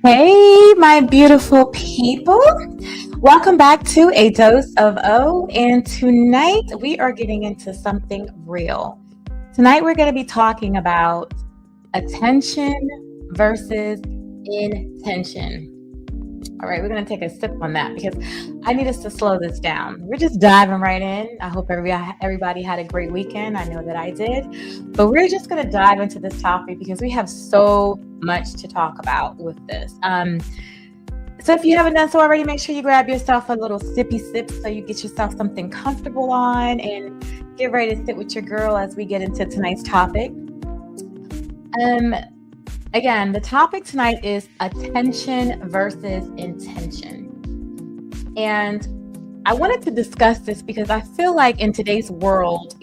Hey, my beautiful people. Welcome back to A Dose of O. And tonight we are getting into something real. Tonight we're going to be talking about attention versus intention. All right, we're going to take a sip on that because I need us to slow this down. We're just diving right in. I hope everybody had a great weekend. I know that I did. But we're just going to dive into this topic because we have so much to talk about with this. So if you haven't done so already, make sure you grab yourself a little sippy sip so you get yourself something comfortable on and get ready to sit with your girl as we get into tonight's topic. Again, the topic tonight is attention versus intention. And I wanted to discuss this because I feel like in today's world,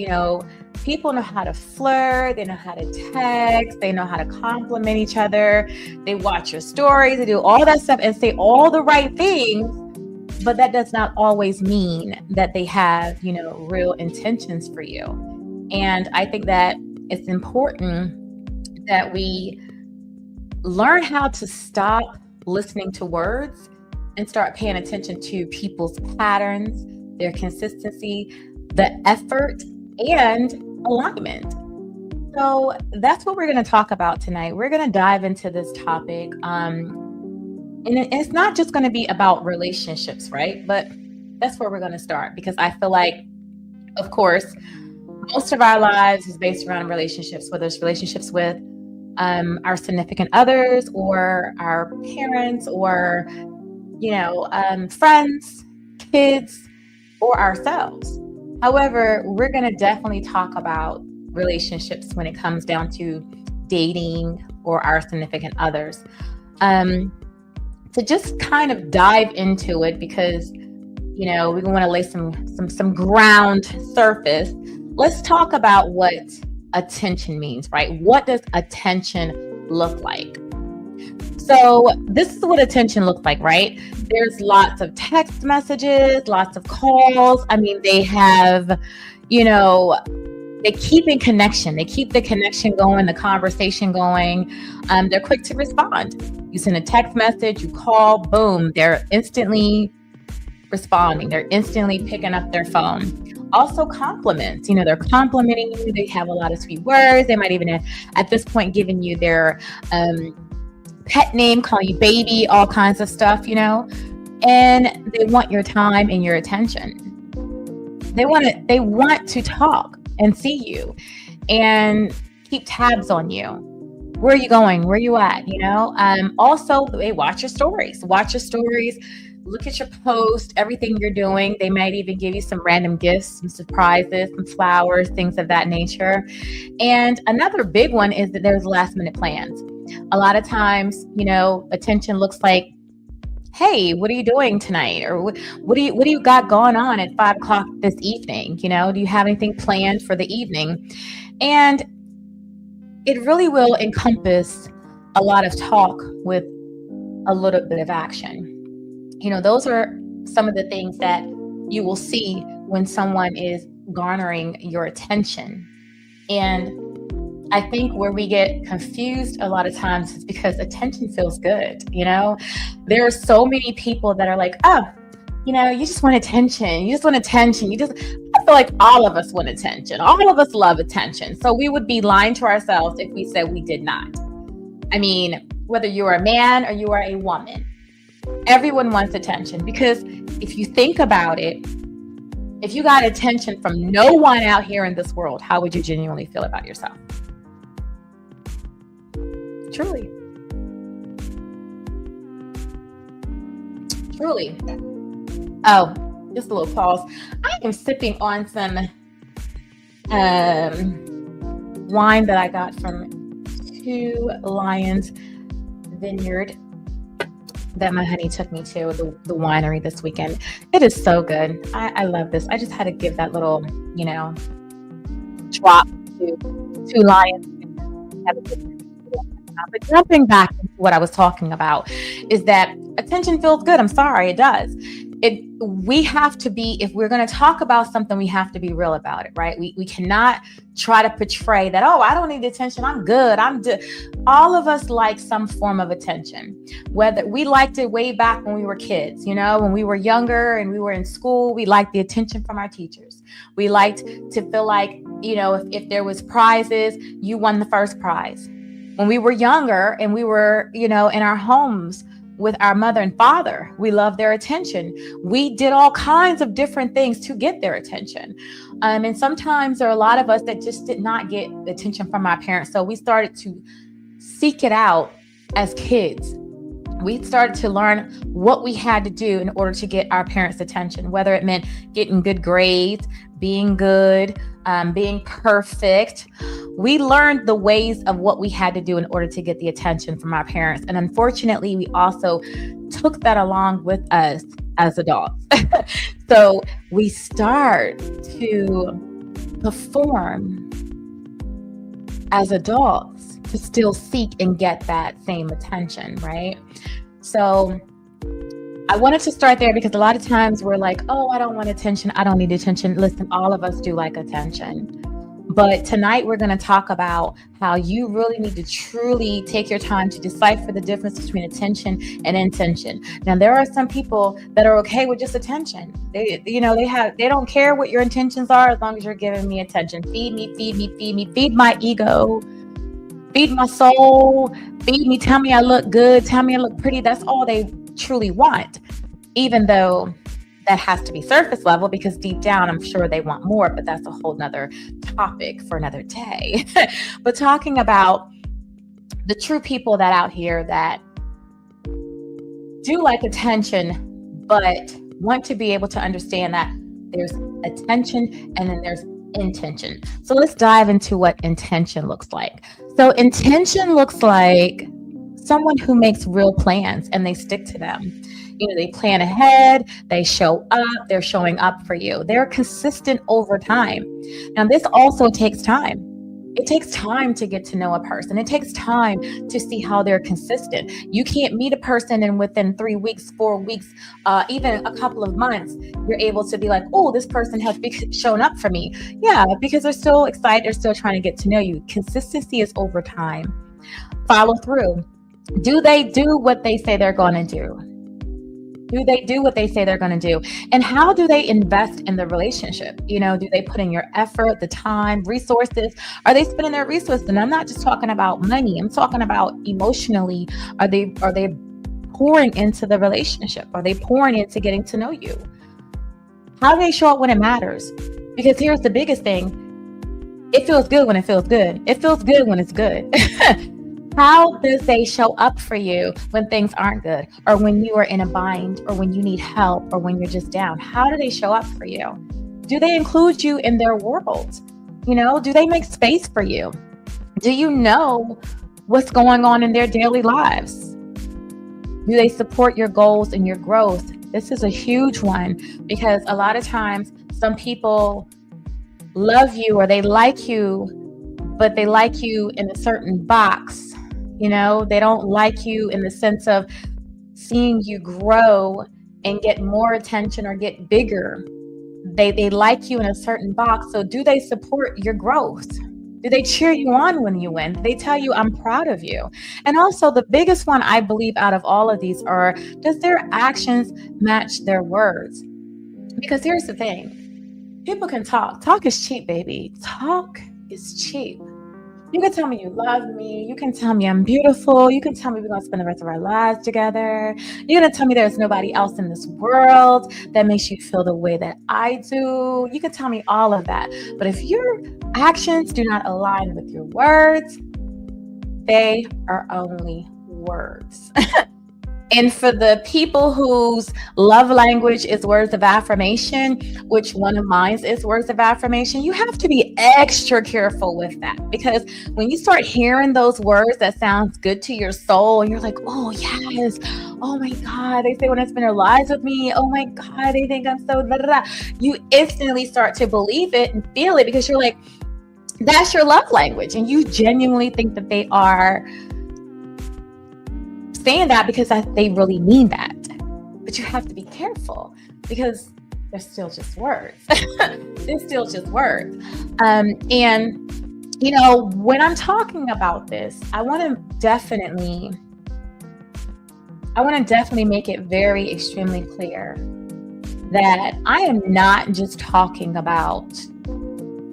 people know how to flirt, they know how to text, they know how to compliment each other, they watch your stories, they do all that stuff and say all the right things, but that does not always mean that they have, real intentions for you. And I think that it's important that we learn how to stop listening to words and start paying attention to people's patterns, their consistency, the effort, and alignment. So that's what we're going to talk about tonight. We're going to dive into this topic. And it's not just going to be about relationships, right? But that's where we're going to start because I feel like, of course, most of our lives is based around relationships, whether it's relationships with our significant others or our parents or, friends, kids, or ourselves. However, we're going to definitely talk about relationships when it comes down to dating or our significant others. To just kind of dive into it because, we want to lay some ground surface. Let's talk about what attention means, right? What does attention look like? So this is what attention looks like, right? There's lots of text messages, lots of calls. I mean, they have, they keep in connection. They keep the connection going, the conversation going. They're quick to respond. You send a text message, you call, boom, they're instantly responding. They're instantly picking up their phone. Also compliments, they're complimenting you. They have a lot of sweet words. They might even at this point giving you their pet name, call you baby, all kinds of stuff, and they want your time and your attention. They want to talk and see you and keep tabs on you. Where are you going? Where are you at? Also they watch your stories, look at your post, everything you're doing. They might even give you some random gifts, some surprises, some flowers, things of that nature. And another big one is that there's last minute plans. A lot of times, attention looks like, hey, what are you doing tonight? Or what do you got going on at 5:00 this evening? Do you have anything planned for the evening? And it really will encompass a lot of talk with a little bit of action. Those are some of the things that you will see when someone is garnering your attention. And I think where we get confused a lot of times is because attention feels good. There are so many people that are like, oh, you just want attention. You just want attention. I feel like all of us want attention. All of us love attention. So we would be lying to ourselves if we said we did not. I mean, whether you are a man or you are a woman, everyone wants attention because if you think about it, if you got attention from no one out here in this world, how would you genuinely feel about yourself? Truly. Oh, just a little pause. I am sipping on some wine that I got from Two Lions Vineyard that my honey took me to, the winery this weekend. It is so good. I love this. I just had to give that little, drop to Two Lions. But jumping back into what I was talking about is that attention feels good. I'm sorry, it does. we have to be, if we're going to talk about something, we have to be real about it, right? We cannot try to portray that, oh, I don't need attention, I'm good, all of us like some form of attention. Whether we liked it way back when we were kids, when we were younger and we were in school, we liked the attention from our teachers. We liked to feel like, if there was prizes, you won the first prize. When we were younger and we were, in our homes with our mother and father, we loved their attention. We did all kinds of different things to get their attention. And sometimes there are a lot of us that just did not get attention from our parents. So we started to seek it out as kids. We started to learn what we had to do in order to get our parents' attention, whether it meant getting good grades, being good, being perfect. We learned the ways of what we had to do in order to get the attention from our parents. And unfortunately, we also took that along with us as adults. So we start to perform as adults to still seek and get that same attention, right? So I wanted to start there because a lot of times we're like, oh, I don't want attention, I don't need attention. Listen, all of us do like attention. But tonight we're going to talk about how you really need to truly take your time to decipher the difference between attention and intention. Now, there are some people that are okay with just attention. They don't care what your intentions are as long as you're giving me attention. Feed me, feed me, feed me, feed my ego, feed my soul, feed me, tell me I look good, tell me I look pretty. That's all they truly want, even though that has to be surface level, because deep down, I'm sure they want more, but that's a whole nother topic for another day. But talking about the true people that out here that do like attention, but want to be able to understand that there's attention and then there's intention. So let's dive into what intention looks like. So intention looks like someone who makes real plans and they stick to them. They plan ahead, they show up, they're showing up for you. They're consistent over time. Now, this also takes time. It takes time to get to know a person. It takes time to see how they're consistent. You can't meet a person and within 3 weeks, 4 weeks, even a couple of months, you're able to be like, oh, this person has shown up for me. Yeah, because they're still excited. They're still trying to get to know you. Consistency is over time. Follow through. Do they do what they say they're going to do? Do they do what they say they're going to do? And how do they invest in the relationship? Do they put in your effort, the time, resources? Are they spending their resources? And I'm not just talking about money. I'm talking about emotionally. Are they pouring into the relationship? Are they pouring into getting to know you? How do they show up when it matters? Because here's the biggest thing. It feels good when it feels good. It feels good when it's good. How does they show up for you when things aren't good, or when you are in a bind, or when you need help, or when you're just down? How do they show up for you? Do they include you in their world? Do they make space for you? Do you know what's going on in their daily lives? Do they support your goals and your growth? This is a huge one, because a lot of times some people love you or they like you, but they like you in a certain box. They don't like you in the sense of seeing you grow and get more attention or get bigger. They like you in a certain box. So do they support your growth? Do they cheer you on when you win? Do they tell you, I'm proud of you? And also the biggest one I believe out of all of these are, does their actions match their words? Because here's the thing. People can talk. Talk is cheap, baby. Talk is cheap. You can tell me you love me. You can tell me I'm beautiful. You can tell me we're going to spend the rest of our lives together. You're going to tell me there's nobody else in this world that makes you feel the way that I do. You can tell me all of that. But if your actions do not align with your words, they are only words. And for the people whose love language is words of affirmation, which one of mine is words of affirmation, you have to be extra careful with that. Because when you start hearing those words that sounds good to your soul, and you're like, oh, yes, oh my God, they say when I spend their lives with me, oh my God, they think I'm so blah, blah, blah. You instantly start to believe it and feel it, because you're like, that's your love language. And you genuinely think that they are saying that because they really mean that. But you have to be careful, because they're still just words. They're still just words. And when I'm talking about this, I want to definitely make it very extremely clear that I am not just talking about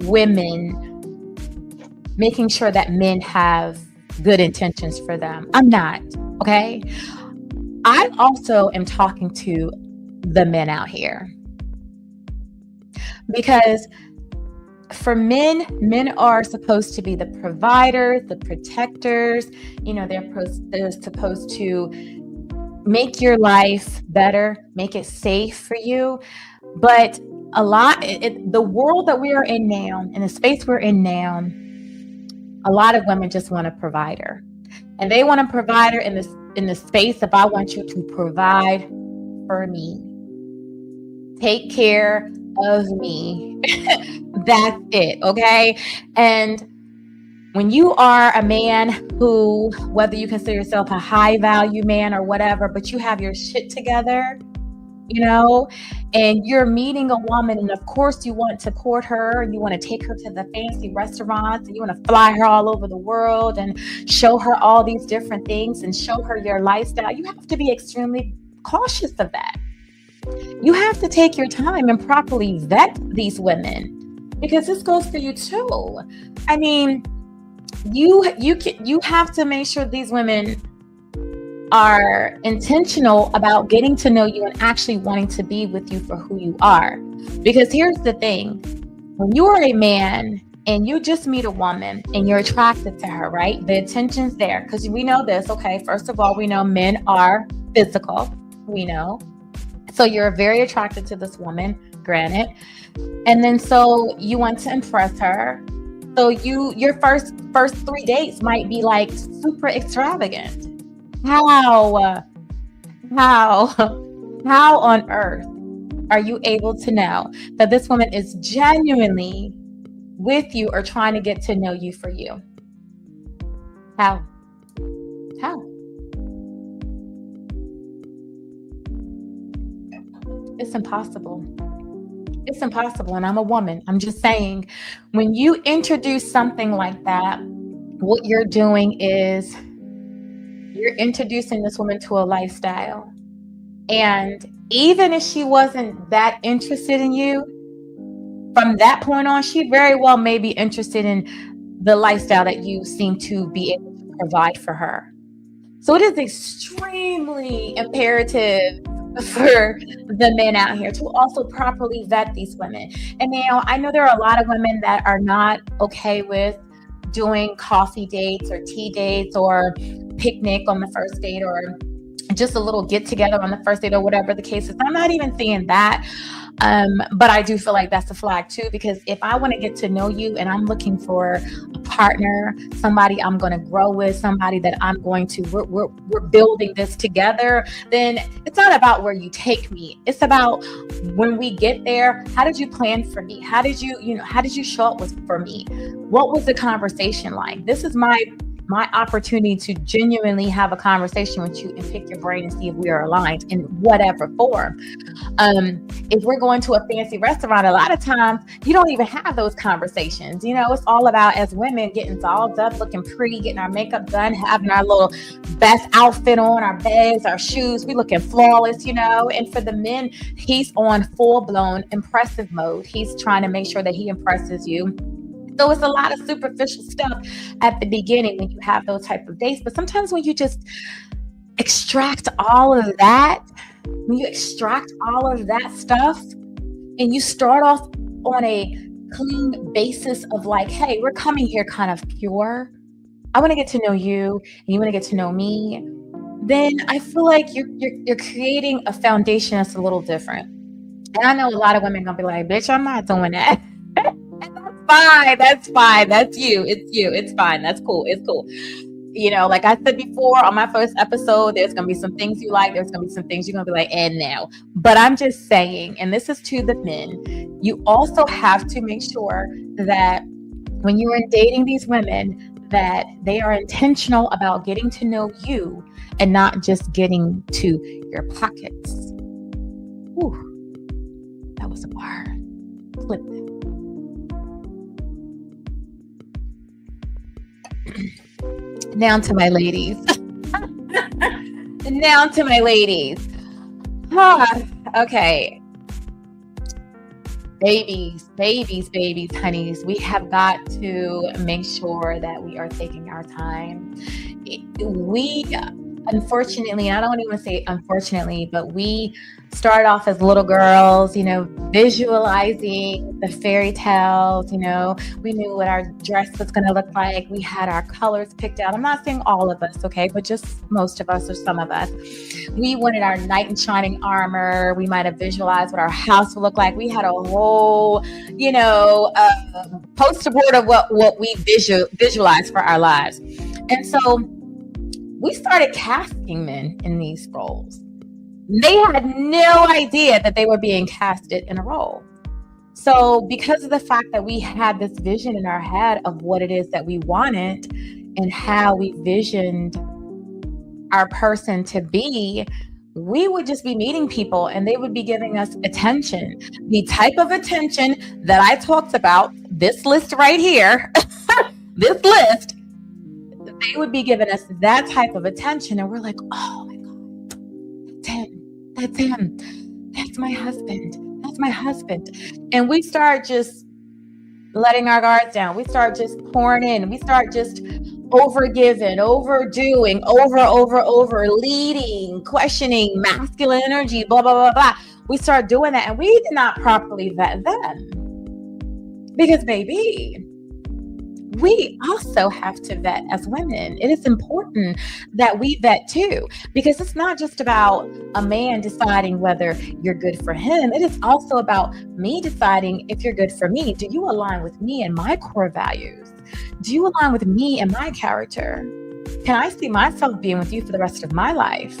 women making sure that men have good intentions for them. I'm not, okay? I also am talking to the men out here, because for men are supposed to be the providers, the protectors. They're supposed to make your life better, make it safe for you. But the world that we are in now, in the space we're in now, a lot of women just want a provider, and they want a provider in the space of, I want you to provide for me, take care of me. That's it, okay? And when you are a man who, whether you consider yourself a high value man or whatever, but you have your shit together, and you're meeting a woman, and of course you want to court her, and you want to take her to the fancy restaurants, and you want to fly her all over the world and show her all these different things and show her your lifestyle, you have to be extremely cautious of that. You have to take your time and properly vet these women, because this goes for you too. I mean, you have to make sure these women are intentional about getting to know you and actually wanting to be with you for who you are. Because here's the thing, when you are a man and you just meet a woman and you're attracted to her, right? The intention's there, because we know this, okay? First of all, we know men are physical, we know. So you're very attracted to this woman, granted. And then so you want to impress her. So your first 3 dates might be like super extravagant. How on earth are you able to know that this woman is genuinely with you or trying to get to know you for you? How? It's impossible. It's impossible. And I'm a woman. I'm just saying, when you introduce something like that, what you're doing is you're introducing this woman to a lifestyle. And even if she wasn't that interested in you, from that point on, she very well may be interested in the lifestyle that you seem to be able to provide for her. So it is extremely imperative for the men out here to also properly vet these women. And now I know there are a lot of women that are not okay with doing coffee dates or tea dates or picnic on the first date, or just a little get together on the first date, or whatever the case is. I'm not even saying that. But I do feel like that's a flag too, because if I want to get to know you and I'm looking for a partner, somebody I'm going to grow with, somebody that I'm going to, we're building this together, then it's not about where you take me. It's about when we get there, how did you plan for me? How did you show up for me? What was the conversation like? This is my opportunity to genuinely have a conversation with you and pick your brain and see if we are aligned in whatever form. If we're going to a fancy restaurant, a lot of times you don't even have those conversations. It's all about, as women, getting dolled up, looking pretty, getting our makeup done, having our little best outfit on, our bags, our shoes, we looking flawless, And for the men, he's on full-blown impressive mode. He's trying to make sure that he impresses you. So it's a lot of superficial stuff at the beginning when you have those type of dates. But sometimes when you just extract all of that, stuff, and you start off on a clean basis of like, hey, we're coming here kind of pure. I want to get to know you and you want to get to know me. Then I feel like you're creating a foundation that's a little different. And I know a lot of women gonna be like, bitch, I'm not doing that. That's fine. That's you. It's you. It's fine. That's cool. It's cool. Like I said before on my first episode, there's going to be some things you like. There's going to be some things you're going to be like, and now. But I'm just saying, and this is to the men, you also have to make sure that when you are dating these women, that they are intentional about getting to know you and not just getting to your pockets. Whew. was a bar. Flip that. Now to my ladies. Now to my ladies. Okay. Babies, honeys. We have got to make sure that we are taking our time. We, unfortunately, I don't even say unfortunately, but we started off as little girls, visualizing the fairy tales, we knew what our dress was going to look like. We had our colors picked out. I'm not saying all of us, okay, but just most of us or some of us. We wanted our knight in shining armor. We might have visualized what our house would look like. We had a whole, poster board of what we visualized for our lives. And so we started casting men in these roles. They had no idea that they were being casted in a role. So because of the fact that we had this vision in our head of what it is that we wanted and how we visioned our person to be, we would just be meeting people and they would be giving us attention. The type of attention that I talked about, this list right here, this list, they would be giving us that type of attention. And we're like, oh my God, that's him. That's my husband. That's my husband. And we start just letting our guards down. We start just pouring in. We start just overgiving, overdoing, over, leading, questioning, masculine energy, blah, blah, blah, blah. We start doing that. And we did not properly vet them. Because baby, we also have to vet as women. It is important that we vet too, because it's not just about a man deciding whether you're good for him. It is also about me deciding if you're good for me. Do you align with me and my core values? Do you align with me and my character? Can I see myself being with you for the rest of my life?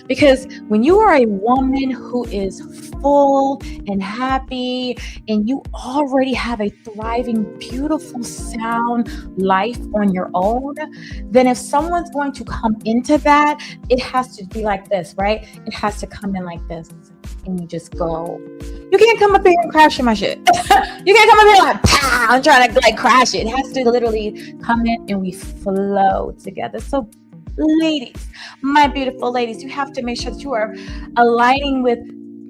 Because when you are a woman who is full and happy and you already have a thriving, beautiful, sound life on your own, then if someone's going to come into that, it has to be like this, right? It has to come in like this and you just go. You can't come up here and crash my shit. You can't come up here like, pow, and trying to like crash it. It has to literally come in and we flow together. So ladies, my beautiful ladies, you have to make sure that you are aligning with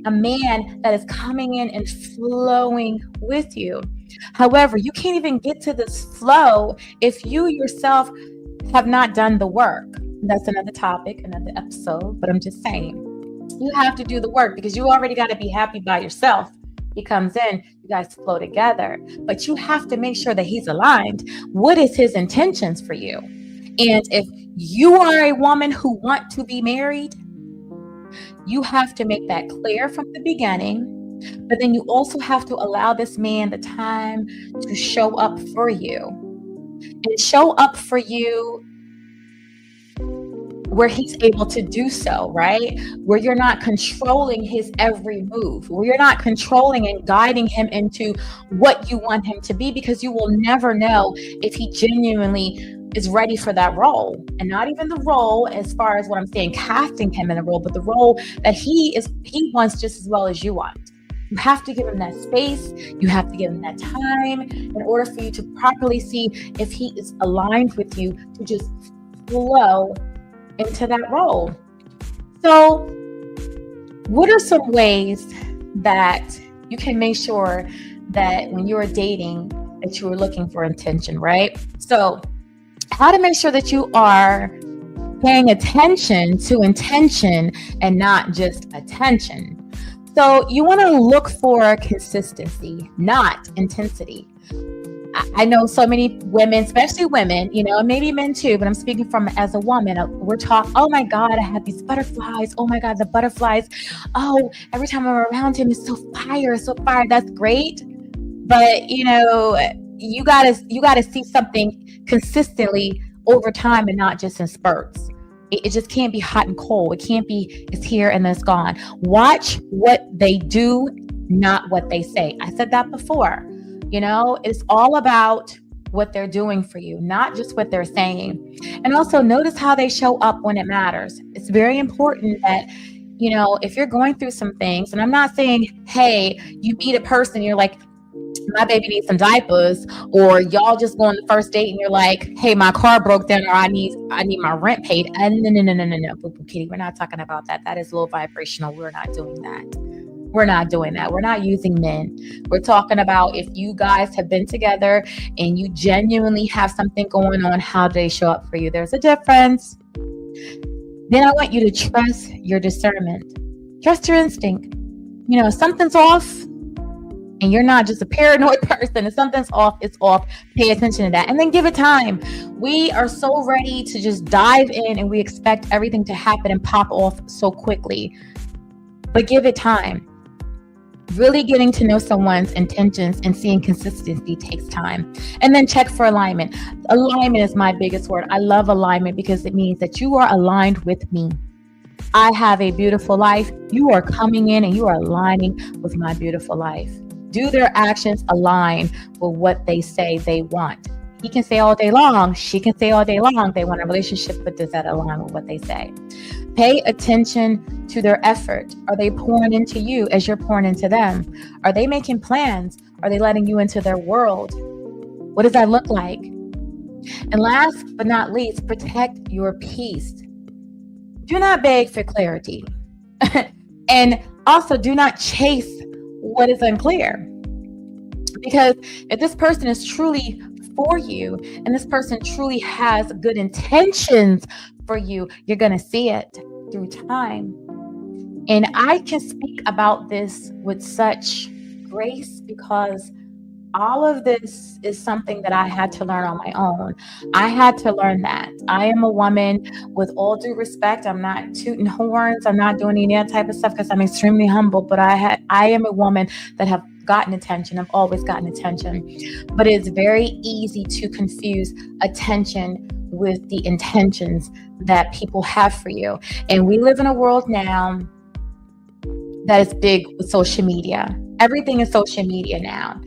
a man that is coming in and flowing with you. However, you can't even get to this flow if you yourself have not done the work. That's another topic, another episode, but I'm just saying, you have to do the work because you already got to be happy by yourself. He comes in, you guys flow together, but you have to make sure that he's aligned. What is his intentions for you? And if you are a woman who wants to be married, you have to make that clear from the beginning, but then you also have to allow this man the time to show up for you and show up for you where he's able to do so, right? Where you're not controlling his every move, where you're not controlling and guiding him into what you want him to be, because you will never know if he genuinely is ready for that role. And not even the role as far as what I'm saying, casting him in the role, but the role that he wants just as well as you want. You have to give him that space. You have to give him that time in order for you to properly see if he is aligned with you to just flow into that role. So what are some ways that you can make sure that when you're dating that you are looking for intention, right? So how to make sure that you are paying attention to intention and not just attention. So you want to look for consistency, not intensity. I know so many women, especially women, and maybe men too, but I'm speaking from as a woman. We're talking, oh my God, I have these butterflies. Oh my God, the butterflies. Oh, every time I'm around him, it's so fire, so fire. That's great. But, you gotta see something consistently over time and not just in spurts. It just can't be hot and cold. It can't be it's here and then it's gone. Watch what they do, not what they say. I said that before. It's all about what they're doing for you, not just what they're saying. And also notice how they show up when it matters. It's very important that If you're going through some things, and I'm not saying, hey, you meet a person, you're like, my baby needs some diapers, or y'all just go on the first date and you're like, hey, my car broke down, or I need my rent paid. No, boo boo kitty, we're not talking about that. That is low vibrational. We're not doing that. We're not doing that. We're not using men. We're talking about if you guys have been together and you genuinely have something going on, how do they show up for you? There's a difference. Then I want you to trust your discernment. Trust your instinct. If something's off, and you're not just a paranoid person, if something's off, it's off. Pay attention to that. And then give it time. We are so ready to just dive in, and we expect everything to happen and pop off so quickly. But give it time. Really getting to know someone's intentions and seeing consistency takes time. And then check for alignment. Alignment is my biggest word. I love alignment because it means that you are aligned with me. I have a beautiful life. You are coming in and you are aligning with my beautiful life. Do their actions align with what they say they want? He can say all day long, she can say all day long, they want a relationship, but does that align with what they say? Pay attention to their effort. Are they pouring into you as you're pouring into them? Are they making plans? Are they letting you into their world? What does that look like? And last but not least, protect your peace. Do not beg for clarity. And also do not chase what is unclear. Because if this person is truly for you and this person truly has good intentions for you, you're going to see it through time. And I can speak about this with such grace because all of this is something that I had to learn on my own. I had to learn that. I am a woman, with all due respect. I'm not tooting horns. I'm not doing any of that type of stuff because I'm extremely humble. But I am a woman that have gotten attention. I've always gotten attention. But it's very easy to confuse attention with the intentions that people have for you. And we live in a world now that is big with social media. Everything is social media now.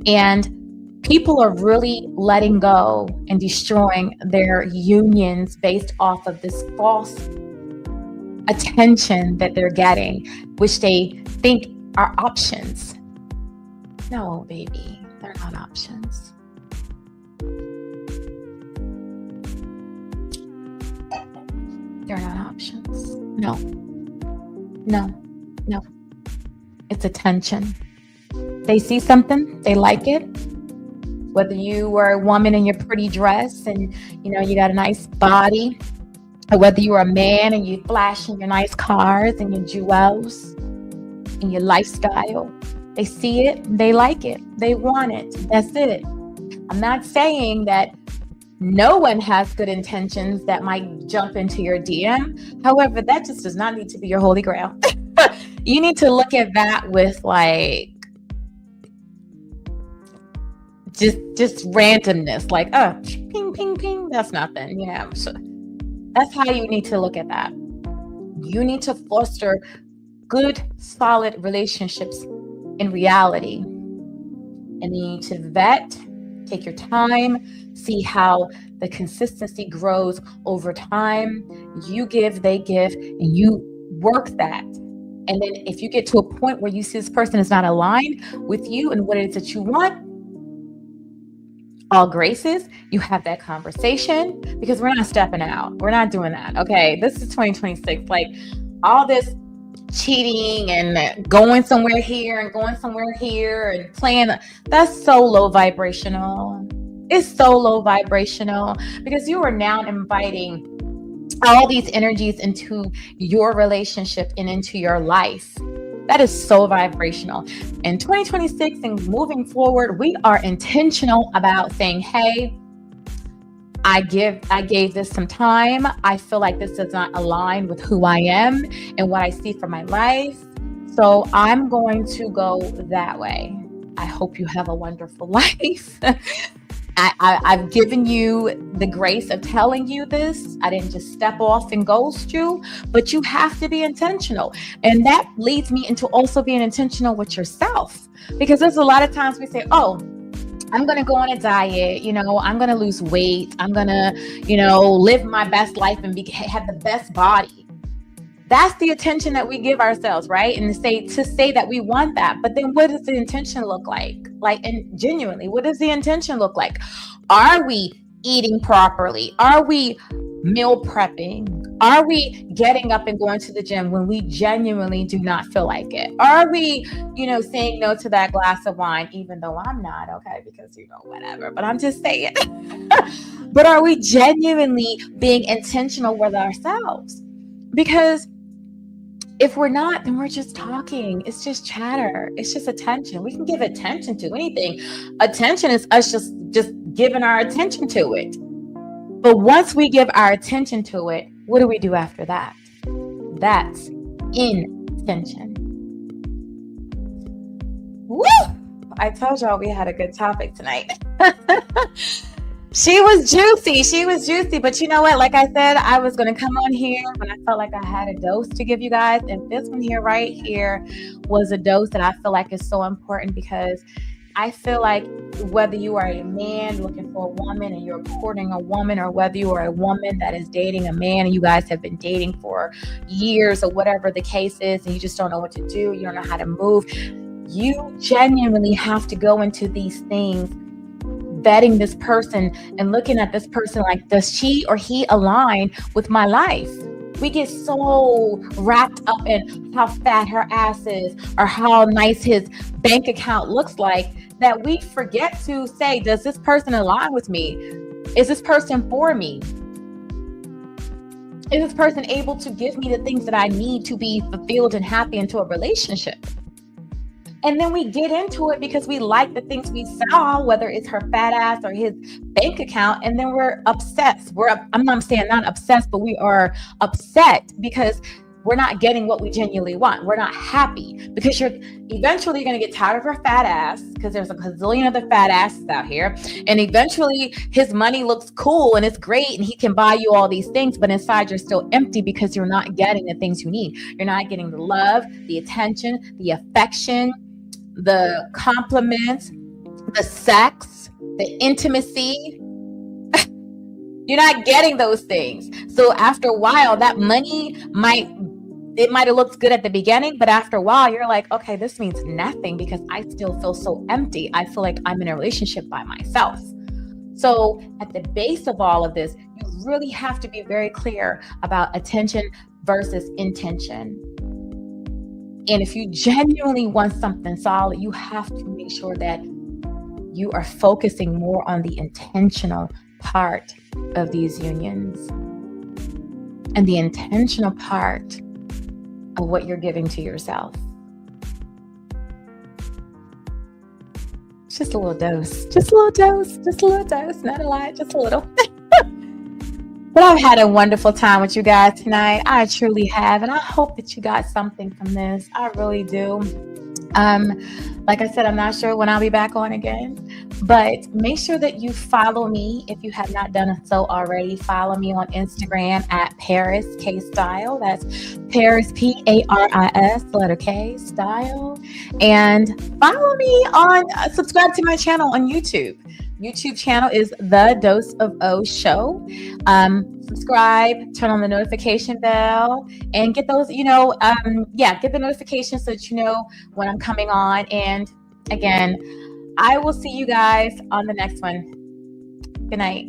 And people are really letting go and destroying their unions based off of this false attention that they're getting, which they think are options. No, baby, they're not options. They're not options. No. It's attention. They see something, they like it. Whether you are a woman in your pretty dress and you got a nice body, or whether you are a man and you flashing your nice cars and your jewels and your lifestyle, they see it, they like it, they want it. That's it. I'm not saying that no one has good intentions that might jump into your DM. However, that just does not need to be your holy grail. You need to look at that with just randomness, like, ping, ping, ping, that's nothing. So that's how you need to look at that. You need to foster good, solid relationships in reality. And you need to vet, take your time, see how the consistency grows over time. You give, they give, and you work that. And then if you get to a point where you see this person is not aligned with you and what it is that you want, all graces, you have that conversation, because we're not stepping out. We're not doing that. Okay. This is 2026. Like, all this cheating and going somewhere here and going somewhere here and playing, that's so low vibrational. It's so low vibrational because you are now inviting all these energies into your relationship and into your life. That is so vibrational. In 2026 and moving forward, we are intentional about saying, hey, I gave this some time. I feel like this does not align with who I am and what I see for my life. So I'm going to go that way. I hope you have a wonderful life. I've given you the grace of telling you this. I didn't just step off and ghost you, but you have to be intentional. And that leads me into also being intentional with yourself, because there's a lot of times we say, oh, I'm going to go on a diet, I'm going to lose weight. I'm going to, live my best life and have the best body. That's the attention that we give ourselves, right? And to say that we want that. But then what does the intention look like? Like, and genuinely, what does the intention look like? Are we eating properly? Are we meal prepping? Are we getting up and going to the gym when we genuinely do not feel like it? Are we, saying no to that glass of wine, even though I'm not, okay, because, whatever, but I'm just saying. But are we genuinely being intentional with ourselves? Because if we're not, then we're just talking. It's just chatter. It's just attention. We can give attention to anything. Attention is us just giving our attention to it. But once we give our attention to it, what do we do after that? That's intention. Woo! I told y'all we had a good topic tonight. She was juicy, but you know what? Like I said, I was going to come on here when I felt like I had a dose to give you guys. And this one here, right here, was a dose that I feel like is so important, because I feel like whether you are a man looking for a woman and you're courting a woman, or whether you are a woman that is dating a man and you guys have been dating for years or whatever the case is, and you just don't know what to do, you don't know how to move, you genuinely have to go into these things vetting this person and looking at this person like, does she or he align with my life? We get so wrapped up in how fat her ass is or how nice his bank account looks like that we forget to say, does this person align with me? Is this person for me? Is this person able to give me the things that I need to be fulfilled and happy into a relationship? And then we get into it because we like the things we saw, whether it's her fat ass or his bank account, and then we're obsessed. I'm not saying not obsessed, but we are upset because we're not getting what we genuinely want. We're not happy because you're eventually going to get tired of her fat ass, because there's a gazillion other fat asses out here. And eventually his money looks cool and it's great and he can buy you all these things, but inside you're still empty because you're not getting the things you need. You're not getting the love, the attention, the affection, the compliments, the sex, the intimacy. You're not getting those things. So after a while, that money might have looked good at the beginning, but after a while, you're like, okay, this means nothing because I still feel so empty. I feel like I'm in a relationship by myself. So at the base of all of this, you really have to be very clear about attention versus intention. And if you genuinely want something solid, you have to make sure that you are focusing more on the intentional part of these unions and the intentional part of what you're giving to yourself. Just a little dose, not a lot, just a little. But I've had a wonderful time with you guys tonight. I truly have. And I hope that you got something from this. I really do. Like I said, I'm not sure when I'll be back on again, but make sure that you follow me if you have not done so already. Follow me on Instagram at Paris K Style. That's Paris Paris, letter K Style. And follow me on, subscribe to my channel on YouTube. YouTube channel is The Dose of O Show. Subscribe, turn on the notification bell, and get those, get the notifications so that you know when I'm coming on. And again, I will see you guys on the next one. Good night.